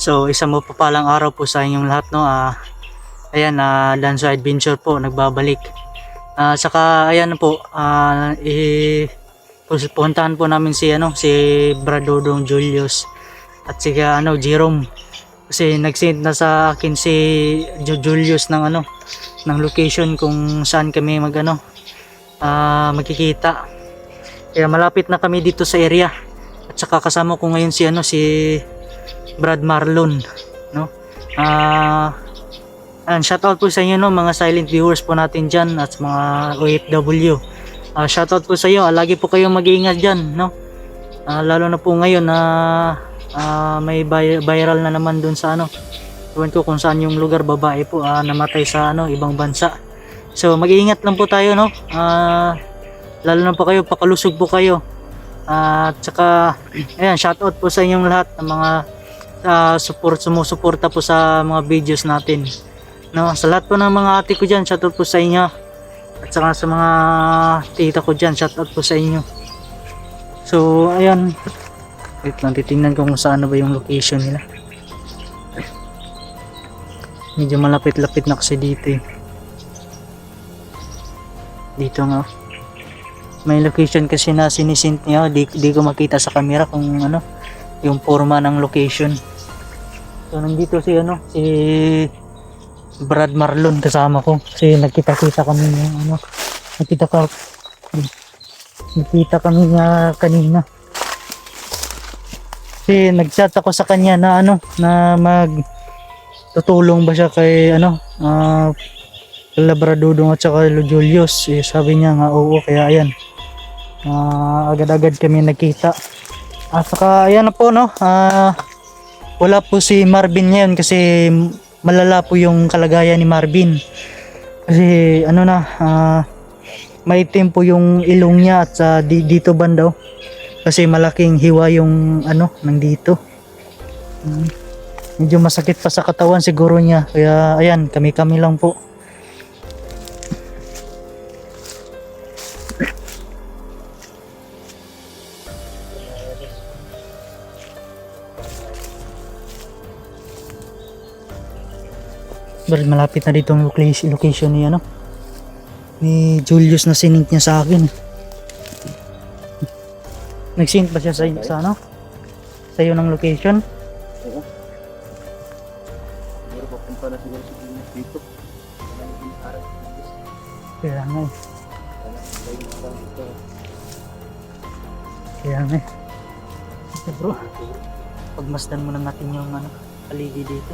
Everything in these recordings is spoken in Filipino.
So isang mapapalang araw po sa inyong lahat, no. Ayan, Danso Adventure po nagbabalik. Saka ayan po, puntahan po namin si Brad Dodong Julius at si Jerome. Kasi nag-send na sa akin si Julius ng location kung saan kami magkikita. Kaya malapit na kami dito sa area. At saka kasama ko ngayon si Brad Marlon, no. Shoutout po sa inyo, no, mga silent viewers po natin diyan at mga OFW. Shoutout po sa iyo. Lagi po kayong mag-iingat diyan, no. Lalo na po ngayon na may viral na naman dun sa ewan ko kung saan yung lugar, babae po namatay sa ibang bansa. So mag-iingat lang po tayo, no. Lalo na po kayo, pakalusog po kayo. At saka ayan, shoutout po sa inyong lahat ng mga sumusuporta po sa mga videos natin, no. Sa lahat po ng mga ate ko dyan, shoutout po sa inyo. At saka sa mga tita ko dyan, shoutout po sa inyo. So ayan, wait lang, titingnan ko kung saan ba yung location nila. Medyo malapit-lapit na kasi dito eh. Dito nga may location kasi na sinisint niya. Di ko makita sa camera kung yung forma ng location. So nandito si Brad Marlon kasama ko. Kasi nagkita-kita kami nakita kami nga kanina. Kasi nag-chat ako sa kanya na tutulong ba siya kay Labradodong at saka Julius. Sabi niya nga oo, kaya ayan. Agad-agad kami nagkita. Saka ayan na po, no. Wala po si Marvin ngayon kasi malala po yung kalagayan ni Marvin. Kasi may tempo yung ilong niya at dito banda, kasi malaking hiwa yung nandito. Medyo masakit pa sa katawan siguro niya. Kaya ayan, kami lang po. Malapit na dito ang location ni Julius na sinint niya sa akin. Nag-sint ba siya sa iyo ng location? Oo. Pero papunta na siguro si Julius dito. Kaya nga Ito bro, pagmasdan mo na natin yung paligid dito.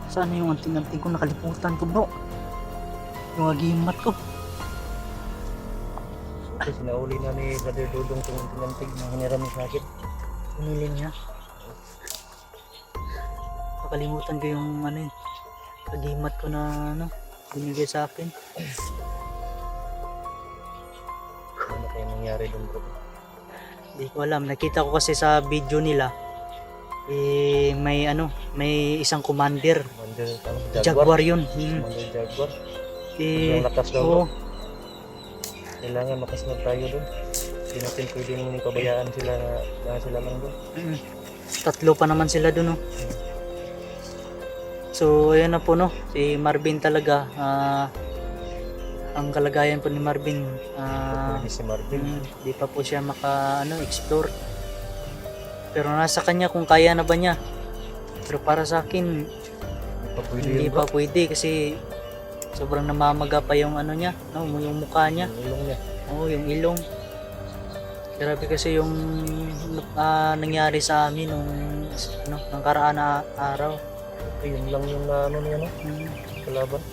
Saan yung anting-anting ko, nakalimutan ko bro, yung agimat ko. Kasi sinauli na ni Brother Dodong itong anting-anting na hiniram sa akin. Pinili niya. Nakalimutan ko yung agimat ko na binigay sa akin. Ano kaya nangyari doon bro? Hindi ko alam, nakita ko kasi sa video nila may isang commander. Jaguar yun. Commander Jaguar. Yung lakas daw. Oo. Kailangan makasunod tayo doon. Hindi natin pwedeng pabayaan sila lang doon. Tatlo pa naman sila doon, no. So ayan na po, no, si Marvin talaga. Ang kalagayan po ni Marvin, si Marvin, di pa po siya explore. Pero nasa kanya kung kaya na ba niya. Pero para sa akin, hindi pa pwede kasi sobrang namamaga pa yung niya, no, yung mukha niya. Yung ilong niya. Oo, yung ilong. Grabe kasi yung nangyari sa amin nung karaan na araw. Yun lang yung niya, no? Kalaban.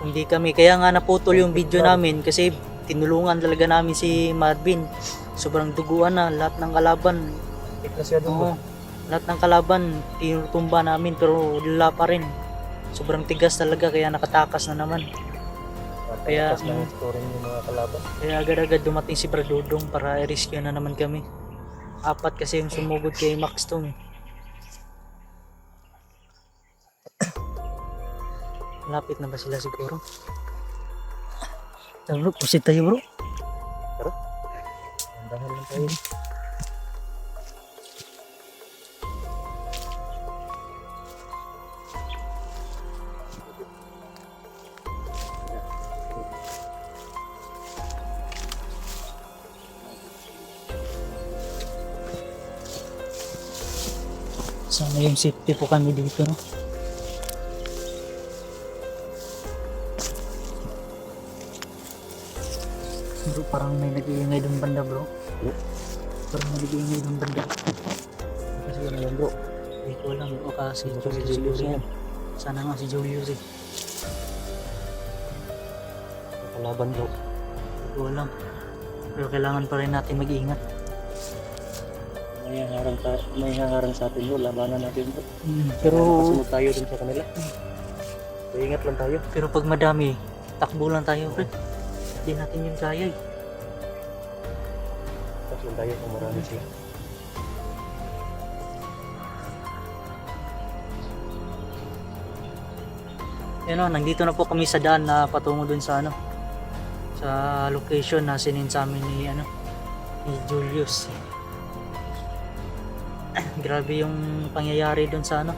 Hindi kami, kaya nga naputol yung video namin kasi tinulungan talaga namin si Marvin. Sobrang duguan na lahat ng kalaban. Oo, lahat ng kalaban tinutumba namin pero wala pa rin. Sobrang tigas talaga kaya nakatakas na naman. Kaya yung mga kalaban. Kaya agad-agad dumating si Brad Dodong para i-rescue na naman kami. 4 kasi yung sumugod kay Max Tong. Malapit na ba sila siguro? Tara bro, pusit tayo bro. Tara. Dahan naman tayo. Sana yung safety po kami dito, no? Bro, parang may nag-iingay doon banda, bro. Parang may nag-iingay doon banda. Kasi ano yan bro? Hindi ko alam, bro. Kasi Baka si Julius Julius siguro yan. yan. Sana nga si Julius eh. Kalaban bro. Hindi ko alam. Pero kailangan pa rin natin mag-iingat. May hangarang sa atin bro. Labanan natin bro. Pero Kasunod tayo dun sa kanila. So, ingat lang tayo. pero pag madami, takbo lang tayo, pre. Hindi natin yun kaya eh. Kasunod tayo kung marami sila. Yan o, nandito na po kami sa daan na patungo dun sa ano, sa location na sinin sa amin ni ano, ni Julius. Grabe yung pangyayari dun sa ano,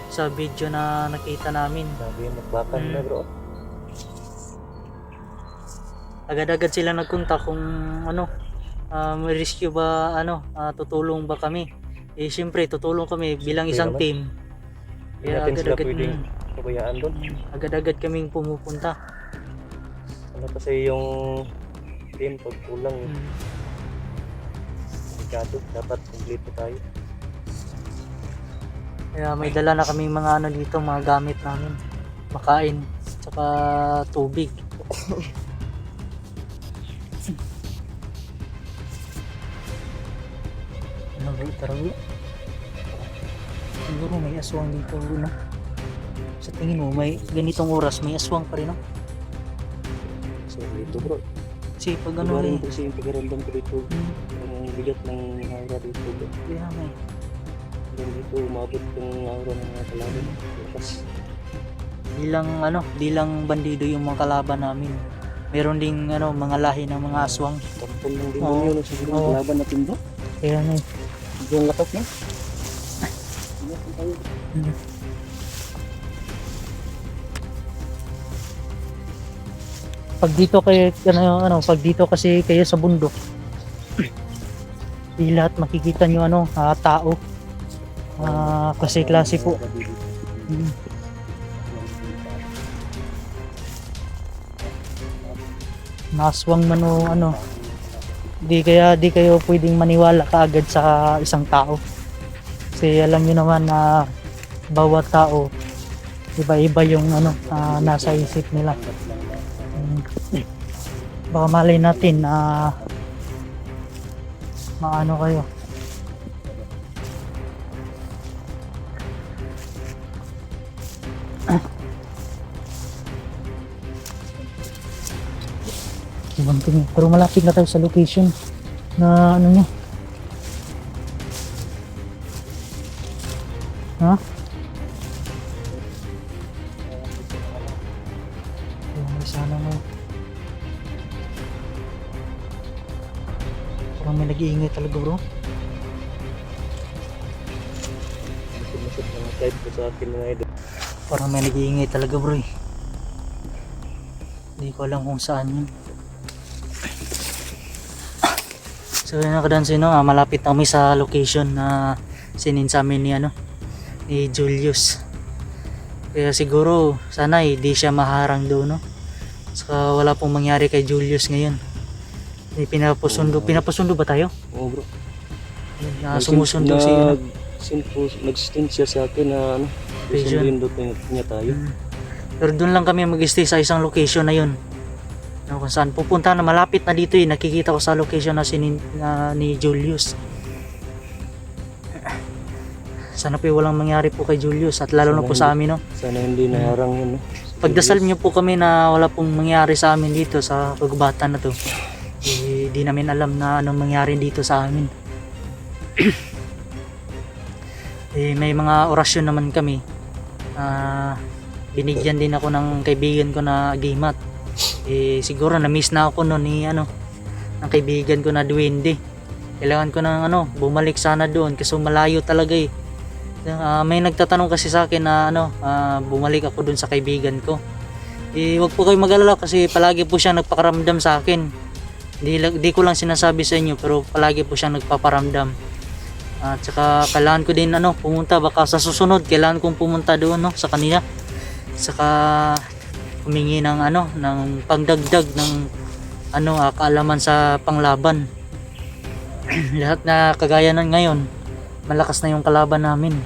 sa video na nakita namin. Sabi yung magbakan na bro. Agad-agad sila nagkontak kung ano, may rescue ba, ano, tutulong ba kami. Eh siyempre tutulong kami bilang isang naman. team. Hindi natin sila pwedeng mm, pabayaan dun. agad-agad kaming pumupunta. Ano kasi yung team pag kulang Mm. delikado, dapat kompleto tayo. Kaya may dala na kaming mga ano dito, mga gamit namin. Makain, tsaka tubig. Ano bro, tara bro. Siguro may aswang dito bro, no? Sa tingin mo, may ganitong oras, may aswang pa rin, no? So dito bro. Kasi pag Ano ano rin eh, kasi yung pakiramdam ko dito. Ang bigat ng aura dito bro. kaya nga eh. Hanggang dito umabot yung aura ng mga kalaban. Lakas. Di lang bandido yung mga kalaban namin. Meron ding ano, mga lahi ng mga aswang. Kampol ng Oo. demonyo na siguro Oo. ang kalaban natin bro. Kaya nga eh. Yung lakas na. Ingat lang tayo. Pag dito kayo pag dito kasi kayo sa bundok, di lahat makikita nyo tao. Kasi klase po. Mm. Naswang man o ano. Di kayo pwedeng maniwala kaagad sa isang tao. Kasi alam niyo naman na bawat tao iba-iba yung nasa isip nila. Baka malay natin na maano kayo. Ibang tingin. Pero malapit na tayo sa location na ano niya. Ha? May sana mo. Parang may nag-iingay talaga bro. Masip ng type ko sa akin mga idol. Parang may nag-iingay talaga bro eh. Hindi ko alam kung saan yun. So yun nakadansin malapit na kami sa location na sinin sa amin ni Julius. Kaya siguro sana di siya maharang doon, no? Saka wala pong mangyari kay Julius ngayon. Pinapasundo ba tayo? Oo bro. Sumusundo si Nag-stint siya sa akin na Vision. susundin niya tayo. Pero doon lang kami mag-stay sa isang location na yun. Kung saan pupunta na malapit na dito nakikita ko sa location na ni Julius. Sana po walang mangyari po kay Julius at lalo na po sa amin, no? Sana hindi naharang yun, no? Pagdasal niyo po kami na wala pong mangyari sa amin dito sa kagubatan na to. Di namin alam na anong mangyari dito sa amin. May mga orasyon naman kami. Binigyan din ako ng kaibigan ko na Gimat. Siguro na-miss na ako noon ng kaibigan ko na Duwende. Kailangan ko ng bumalik sana doon kasi malayo talaga eh. May nagtatanong kasi sa akin na bumalik ako doon sa kaibigan ko. Wag po kayo mag-alala kasi palagi po siya nagpakaramdam sa akin. Di ko lang sinasabi sa inyo pero palagi po siya nagpaparamdam. At saka kailangan ko din pumunta, baka sa susunod kailangan kong pumunta doon sa kanila. Saka humingi ng ng pagdagdag ng kaalaman sa panglaban. Lahat na kagaya ng ngayon, malakas na yung kalaban namin.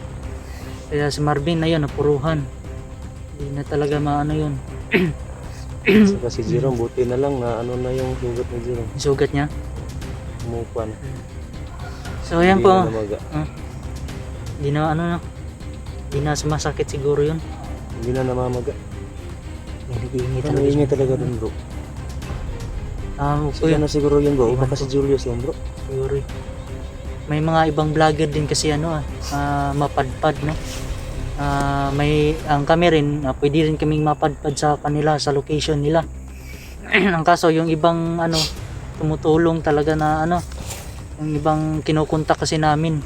Kaya si Marvin napuruhan. Hindi na talaga maano yun. Saka si Jerome, buti na lang na na yung sugat ni Jerome. Sugat niya. Umupa na. So ayan Hindi po. na namaga. Hindi na sumasakit siguro yun. Hindi na namamaga. Nag-iingi talaga. Nag-iingi talaga dun bro. Po Sila yun. na siguro yun bro. Iwan Baka si Julius yun bro. Siguro. May mga ibang vlogger din kasi mapadpad no. Ang kami rin pwede rin kaming mapadpad sa kanila sa location nila. Ang kaso yung ibang tumutulong talaga na yung ibang kinukontak kasi namin.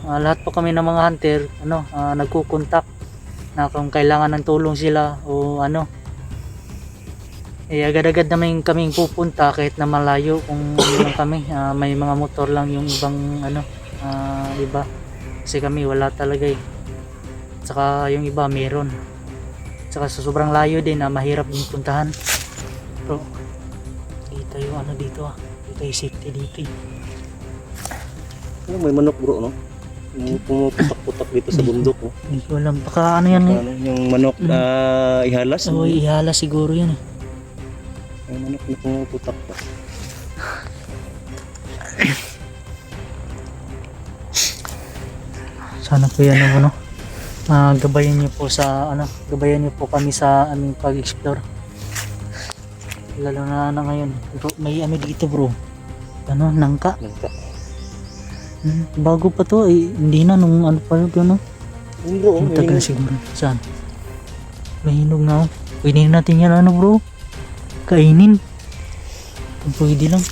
Lahat po kami ng mga hunter nagkukontak na kung kailangan ng tulong sila o agad-agad naman kaming pupunta kahit na malayo kung lang kami. May mga motor lang yung ibang iba kasi kami wala talaga eh. Saka yung iba meron. Saka sa sobrang layo din mahirap din puntahan. Pero dito yung dito dito yung safety dito eh. May manok bro no? Pumuputak-putak dito sa bundok no? Hindi ko alam, baka yan eh. Yung manok ihalas? Oo, ihalas siguro yan eh. May manok na pumuputak pa. Sana po yan gabayan niyo po sa gabayan niyo po kami sa aming pag-explore. Lalo na ngayon. Bro, may dito bro. Nangka. Nangka. Bago pa to hindi na nung pa yun Bro, matagal na siguro. Saan? Mahinog na pwede natin yan bro. Kainin. Kung pwede lang.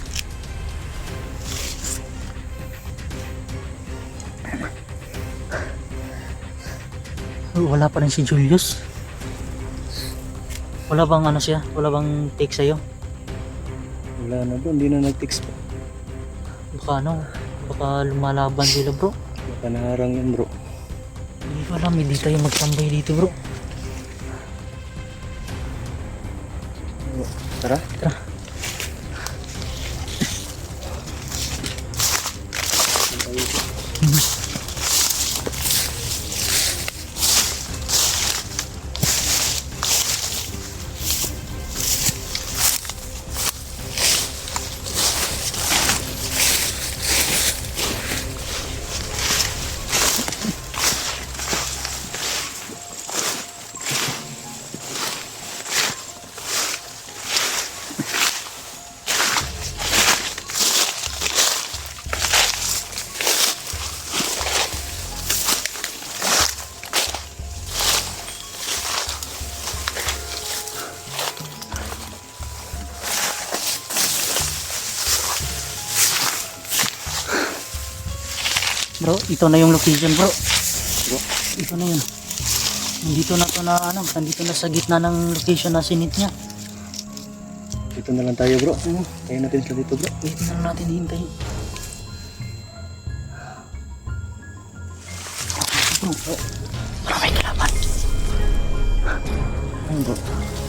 Wala pa rin si Julius. Wala bang siya? Wala bang take sa'yo? Wala na bro, hindi na nag-text pa. Baka baka lumalaban sila bro. Baka naharang yan bro. Hindi ko alam, hindi tayo magtambay dito bro. Tara. Tara. Bro, ito na yung location bro. Ito na yun. Nandito na to nandito na sa gitna ng location na sinit niya. Dito na lang tayo bro. Kaya natin sila dito bro. Wait na lang natin hintayin. Bro, parang may kalaban. Ayun bro.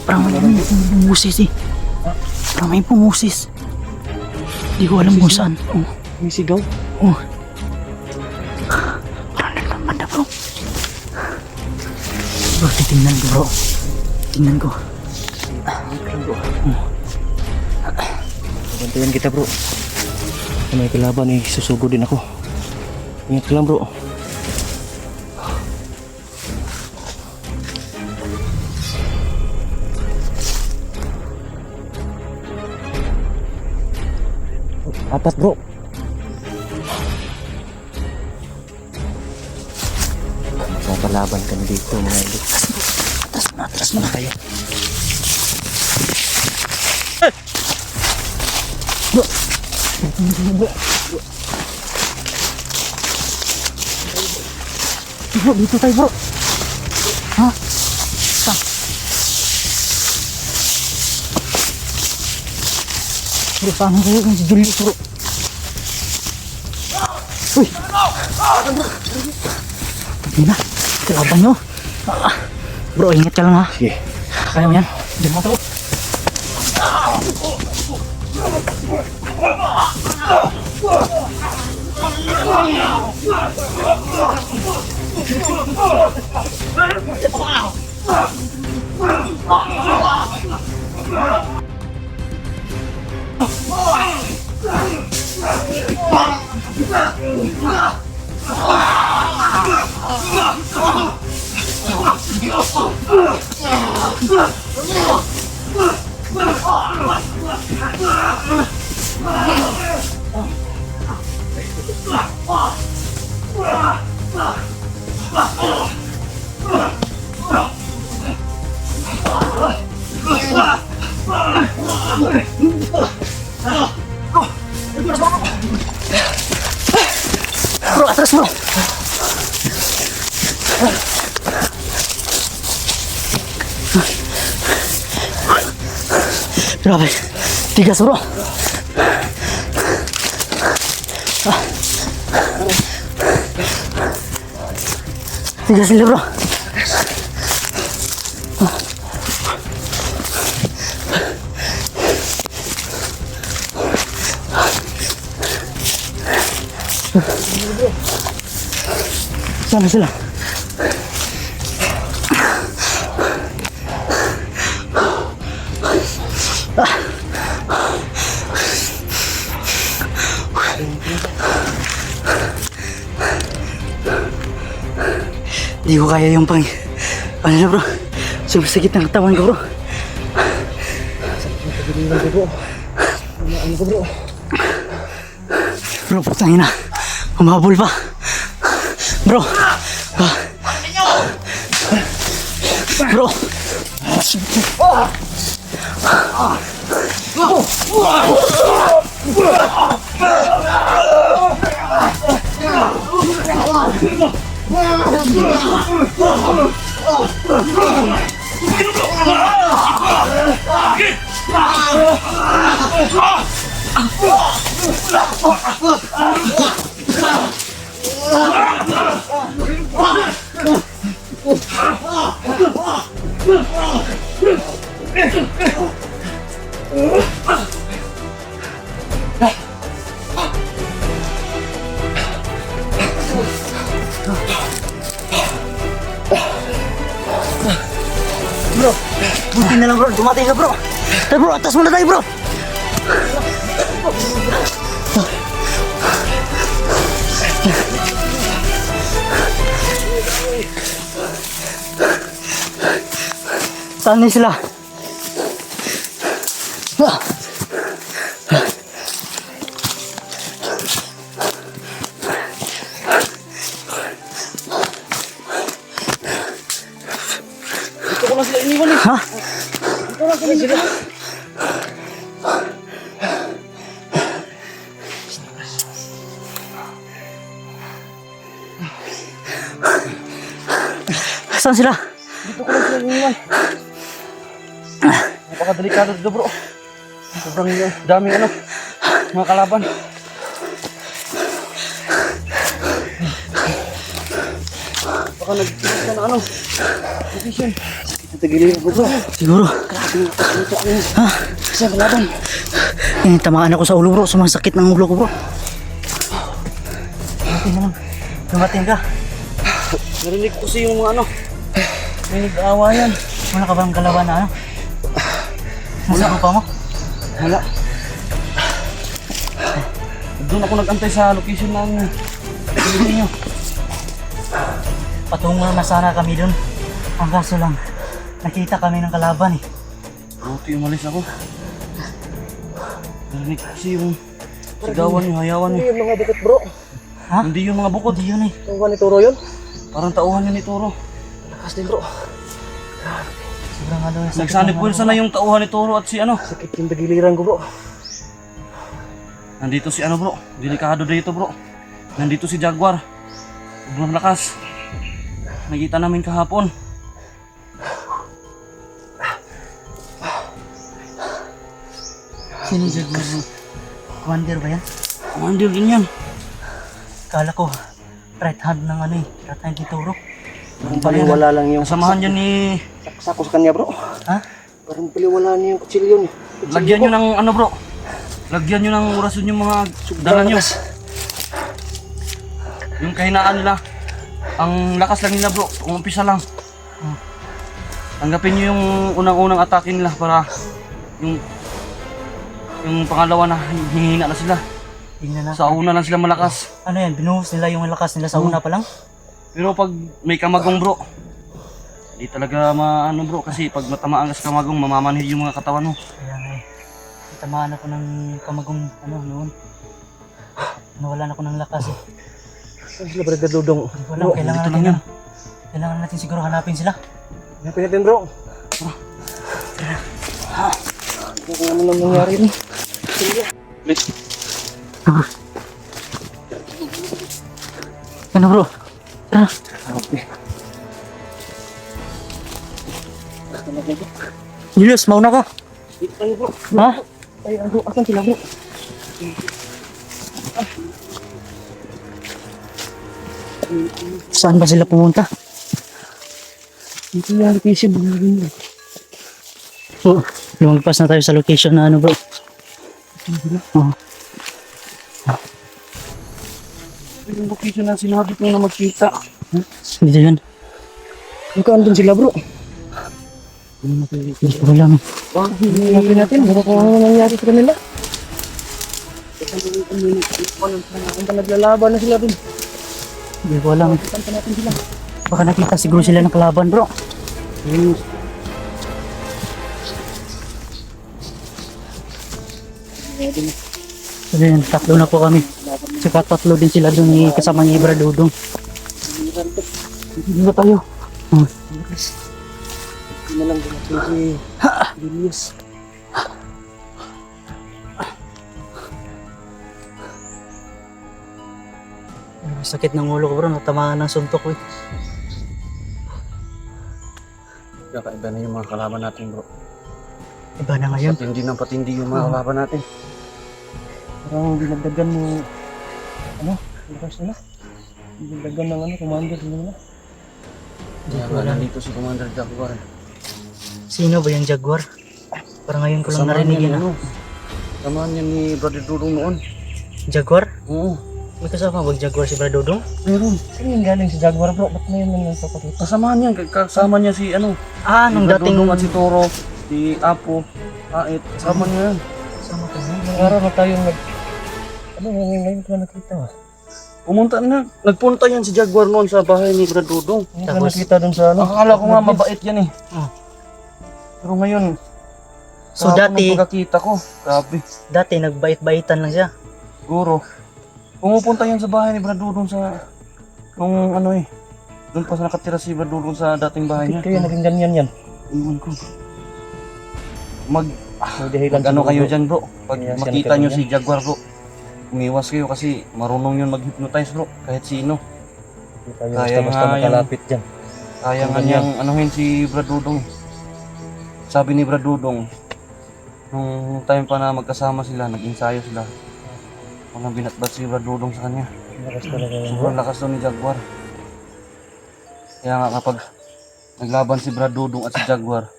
Parang may pumusis eh. Parang may pumusis. Hindi ko alam kung saan. Oh. May sigaw. Oh. Parang nagpapanda bro. Bro, titingnan ko bro. Tingnan ko. Bantayan kita bro. Kung may kalaban susugo din ako. Ingat ka lang bro. Apat bro. Magkakalaban kami dito mga idol. Atras mo na kayo. Bro, Bro, dito tayo bro. Ha? Saan? Bro, saan kayo kung si Julius bro? Uy! Hindi na. Kalaban nyo. Bro, ingat ka lang ha. Sige. Kaya mo yan. Hindi mo ito. Bro, atras bro. Grabe. Tigas bro. Tigas nila bro. Sana sila. Di ko kaya yung pang... Ano na bro? Sumasakit ng katawan ko bro. Ano ko bro? Bro, putangin na. Humabol pa. Bro. Bro. Bro, buti na lang bro, dumatay ka bro. Tayo bro, atas muna tayo bro. Saan na sila? Ito ko lang sila iniwan eh. Ha? Ito lang sila sila. Saan sila? Dito ko lang sila iniwan. Napakadelikado dito bro. Sobrang daming ano, mga kalaban. Baka nag-iwas ka na ano, position. Tagilin ko bro. Siguro. Ha? Kasi kalaban. Tamaan ako sa ulo bro, sumasakit ng ulo ko bro. Dumating na lang. Dumating ka. Narinig ko yung mga ano, may nag-aawayan. Wala ka bang kalaban na ano? Nasa lupa mo? Wala. Doon ako nag-antay sa location ng pinili nyo. Patungo na sana kami dun. Ang kaso lang, nakita kami ng kalaban eh. Buti umalis ako. Narinig ko yung sigawan nyo, hayawan nyo. Hindi yung mga bukit bro. Ha? Hindi yung mga bukod. Hindi yun eh. Tungguan ni Toro yun. Parang tauhan yun ni Toro. Lakas din bro. Sobrang ano. Nagsanib pulsa na yung tauhan ni Toro at si ano. Sakit yung tagiliran ko bro. Nandito si ano bro, delikado dito bro. Nandito si Jaguar. Sobrang lakas. Nakita namin kahapon. Sino Jaguar bro? Commander ba yan? Commander din yan. Kala ko, right hand ng ano eh. Right hand ni Toro. Parang baliwala lang yung Kasamahan niya ni... sako sa kanya bro. Ha? Parang baliwala niya yung kutsilyo niya. Lagyan nyo ng ano bro. Lagyan nyo ng orason yung mga dala nyo. Yung kahinaan nila. Ang lakas lang nila bro. Kung umpisa lang. Tanggapin nyo yung unang-unang atake nila para yung pangalawa na hihina na sila. Tingnan na. Sa una lang sila malakas. Ano yan, binuhos nila yung lakas nila sa una pa lang? Pero pag may kamagong bro, hindi talaga maano bro kasi pag matamaan ka sa kamagong mamamanhid yung mga katawan mo. Kaya nga eh. Tamaan ako ng kamagong ano noon. Nawalan ako ng lakas eh. Saan sila Brother Dudong? Wala, Bro, kailangan dito natin lang yan. Kailangan natin siguro hanapin sila. hanapin natin bro. Kung ano lang nangyari ni. Ano bro? Tara. Okay. Julius, mauna ka. Dito tayo bro. Ha? Ay, ano, asan sila bro? Saan ba sila pumunta? Dito yung location bro. So, lumagpas na tayo sa location na ano bro. Oh. Yung location na sinabi ko na magkita. Dito yun. Mukhang andun sila bro. Hindi ko alam. Hanapin natin. Baka kung ano nangyari sa kanila. Kung naglalaban na sila dun. Hindi ko alam. Punta natin sila. Baka nakita siguro sila ng kalaban bro. So yun, tatlo na po kami. Saka tatlo din sila doon ni kasama ni Ibra Dudong. Dito na tayo. Oh. Hindi na lang dumating si Julius. Sakit ng ulo ko bro, natamaan ng suntok ko eh. Kakaiba na yung mga kalaban natin bro. Iba na ngayon. Patindi ng patindi yung mga kalaban natin. Parang dinagdagan mo, ano, lakas nila. Dinagdagan ng ano, commander nila. Hindi Kaya ko nga alam. nandito si Commander Jaguar. Sino ba yung Jaguar? Parang ngayon ko lang Kasamahan narinig niya yun. ano. Kasamahan niya ni Brother Dudong noon. Jaguar? Oo. May kasama bang Jaguar si Ibra Dudong? Meron. Saan yung galing si Jaguar bro? Ba't na yun lang nagpapakita? Kasamahan niya. Kasama niya si ano. Ah, nung si Brother dating... Dudong at si Toro. Si Apo. Ait. Kasama niya yan. Sama ko na. Nung araw na tayong ano, ngayon ko na nakita ah. Pumunta na. Nagpunta yan si Jaguar noon sa bahay ni Brother Dudong. Ngayon ko na Tapos- nakita dun sa ano. Akala ko nga mabait yan eh. Oh. Pero ngayon, So kahapon dati, nung pagkakita ko, grabe. dati nagbait-baitan lang siya. Siguro. Pumupunta yan sa bahay ni Brad Dudong sa... Nung ano eh. Doon pa sa nakatira si Brad Dudong sa dating bahay Bakit niya. kaya naging ganyan yan? Iwan ko. May dahilan Mag ano siguro, kayo bro. dyan bro. Pag Kaya siya makita nyo nagkaganyan. si Jaguar bro. Umiwas kayo kasi marunong yun mag-hypnotize bro. Kahit sino. Hindi tayo Kaya basta-basta nga yan. makalapit dyan. Kaya nga Ganyan. niyang anuhin si Brad Dudong. Sabi ni Brad Dudong, nung time pa na magkasama sila, nag-ensayo sila. Walang binatbat si Brad Dudong sa kanya. Lakas talaga yan bro. Sobrang lakas daw ni Jaguar. Kaya nga kapag naglaban si Brad Dudong at si Jaguar,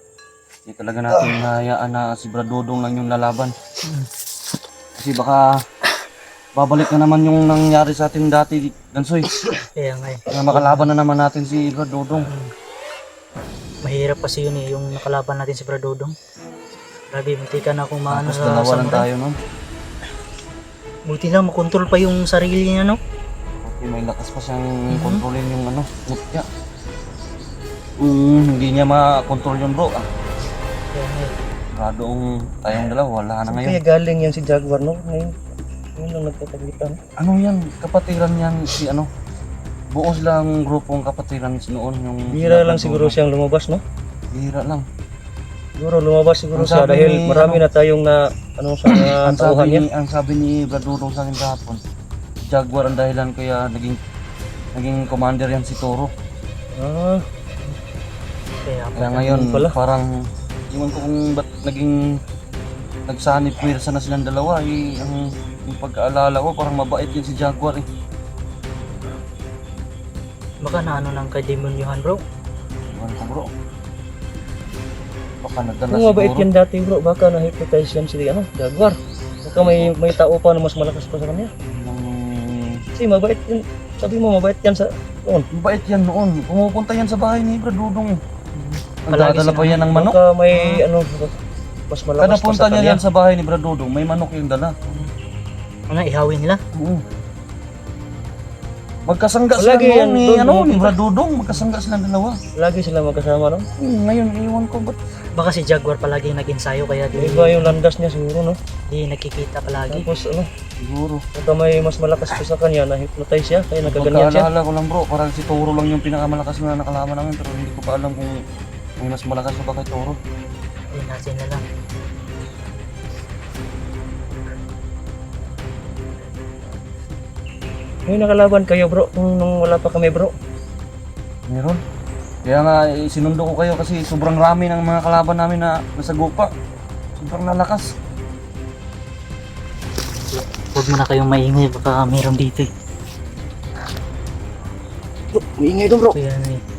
hindi talaga natin hinahayaan na si Brad Dudong lang yung lalaban. Kasi baka babalik na naman yung nangyari sa atin dati, Gansoy. Kaya nga eh. Kaya makalaban na naman natin si Brad Dudong. Mahirap kasi yun eh, yung nakalaban natin si Ibra Dudong. Grabe, munti ka na akong maano Tapos sa dalawa lang samurai. tayo nun. Buti lang, makontrol pa yung sarili niya, no? Okay, may lakas pa siyang kontrolin yung ano, mutya. Hindi niya makontrol yun bro. Kaya nga eh. Radong tayong dalawa, wala na ngayon. Kaya galing yan si Jaguar no? Ngayon lang nagkakagitan. Ano yan, kapatiran yan si ano. Buo silang grupong kapatiran noon yung... Bihira lang siguro siyang lumabas no? Bihira lang. Siguro lumabas siguro Ang siya sabi dahil ni, marami ano, na tayong na ano sa mga tauhan niya. Ang sabi ni Brad Dudong sa akin kahapon, Jaguar ang dahilan kaya naging commander yan si Toro. Ah, Kaya Ngayon pala. parang iwan ko kung ba't nagsanib pwersa na silang dalawa yung pagkaalala ko parang mabait yun si Jaguar eh. baka na ano nang kademonyohan bro. Iwan ko bro. Baka nagdala kung mabait siguro. yan dati bro, baka na-hypnotize yan si Jaguar. Baka may tao pa na mas malakas pa sa kanya. Kasi mabait yan, sabi mo mabait yan sa noon. Mabait yan noon. Pumupunta yan sa bahay ni Brad Dudong. Palagi Nagdadala pa sila- yan ng manok. Baka may mas malakas Kada pa punta sa niya kanya. yan sa bahay ni Brad Dudong, may manok yung dala. Ano, ihawin nila? Oo. Magkasangga Lagi sila yan, noon ni, doon, ano, ni pumupunta. Brad Dudong. Magkasangga sila dalawa. Lagi sila magkasama no? Ngayon, iwan ko ba't Baka si Jaguar palagi nag-ensayo kaya May iba yung landas niya siguro no? di nakikita palagi. Tapos siguro. baka may mas malakas pa sa kanya, na-hypnotize siya, kaya nagkaganyan siya. Pagkaalala ko lang bro, parang si Toro lang yung pinakamalakas na nakalaman namin pero hindi ko pa alam kung may mas malakas pa ba kay Toro. Ayun natin na lang. May nakalaban kayo bro, nung wala pa kami bro. Meron. Kaya nga sinundo ko kayo kasi sobrang rami ng mga kalaban namin na nasa gupa. Sobrang lalakas. Huwag mo na kayong maingay, baka meron dito eh. Bro, maingay doon bro. Kaya ano eh.